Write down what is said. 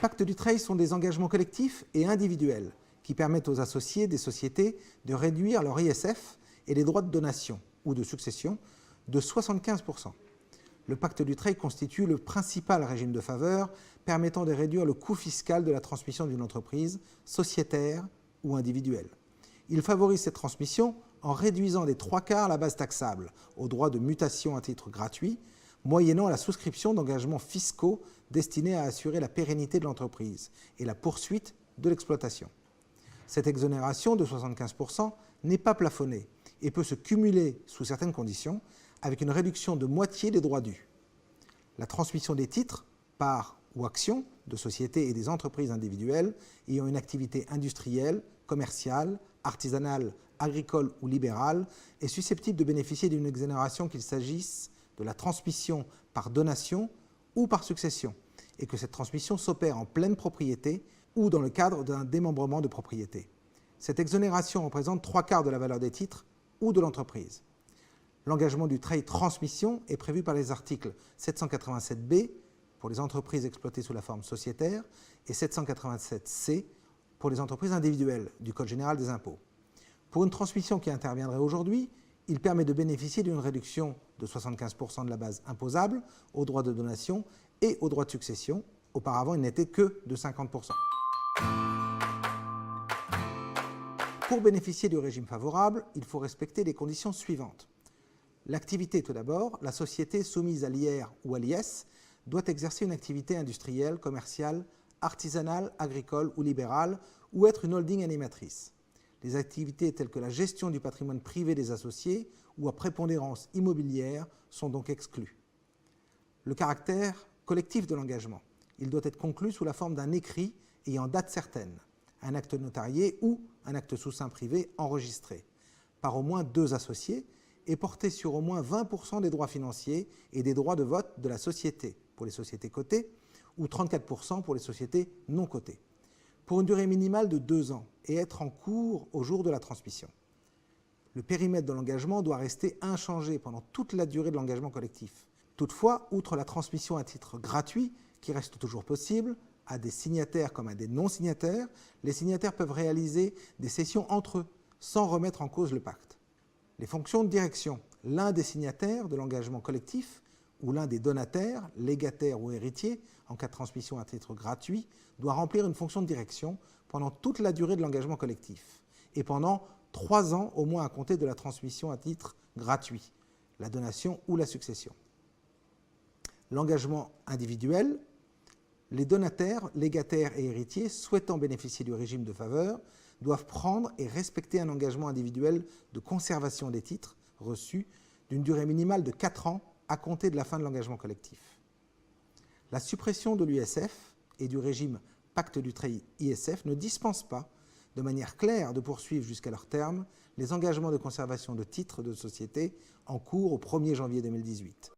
pactes du trade sont des engagements collectifs et individuels qui permettent aux associés des sociétés de réduire leur ISF et les droits de donation ou de succession de 75%. Le pacte du trade constitue le principal régime de faveur permettant de réduire le coût fiscal de la transmission d'une entreprise sociétaire ou individuelle. Il favorise cette transmission en réduisant des 3/4 la base taxable au droit de mutation à titre gratuit, moyennant la souscription d'engagements fiscaux destinés à assurer la pérennité de l'entreprise et la poursuite de l'exploitation. Cette exonération de 75% n'est pas plafonnée et peut se cumuler sous certaines conditions avec une réduction de moitié des droits dus. La transmission des titres, parts ou actions de sociétés et des entreprises individuelles ayant une activité industrielle, commerciale, artisanale, agricole ou libérale est susceptible de bénéficier d'une exonération qu'il s'agisse de la transmission par donation ou par succession et que cette transmission s'opère en pleine propriété ou dans le cadre d'un démembrement de propriété. Cette exonération représente 3/4 de la valeur des titres ou de l'entreprise. L'engagement du trade transmission est prévu par les articles 787B pour les entreprises exploitées sous la forme sociétaire et 787C pour les entreprises individuelles du Code général des impôts. Pour une transmission qui interviendrait aujourd'hui, il permet de bénéficier d'une réduction de 75% de la base imposable aux droits de donation et aux droits de succession. Auparavant, il n'était que de 50%. Pour bénéficier du régime favorable, il faut respecter les conditions suivantes. L'activité, tout d'abord, la société soumise à l'IR ou à l'IS doit exercer une activité industrielle, commerciale, artisanale, agricole ou libérale, ou être une holding animatrice. Les activités telles que la gestion du patrimoine privé des associés ou à prépondérance immobilière sont donc exclues. Le caractère collectif de l'engagement. Il doit être conclu sous la forme d'un écrit ayant date certaine, un acte notarié ou un acte sous seing privé enregistré, par au moins 2 associés et porté sur au moins 20% des droits financiers et des droits de vote de la société pour les sociétés cotées ou 34% pour les sociétés non cotées, pour une durée minimale de 2 ans et être en cours au jour de la transmission. Le périmètre de l'engagement doit rester inchangé pendant toute la durée de l'engagement collectif. Toutefois, outre la transmission à titre gratuit, qui reste toujours possible, à des signataires comme à des non-signataires, les signataires peuvent réaliser des cessions entre eux, sans remettre en cause le pacte. Les fonctions de direction, l'un des signataires de l'engagement collectif ou l'un des donataires, légataires ou héritiers, en cas de transmission à titre gratuit, doit remplir une fonction de direction pendant toute la durée de l'engagement collectif et pendant 3 ans au moins à compter de la transmission à titre gratuit, la donation ou la succession. L'engagement individuel, les donataires, légataires et héritiers souhaitant bénéficier du régime de faveur doivent prendre et respecter un engagement individuel de conservation des titres reçus d'une durée minimale de 4 ans à compter de la fin de l'engagement collectif. La suppression de l'USF et du régime pacte du trade ISF ne dispense pas de manière claire de poursuivre jusqu'à leur terme les engagements de conservation de titres de société en cours au 1er janvier 2018.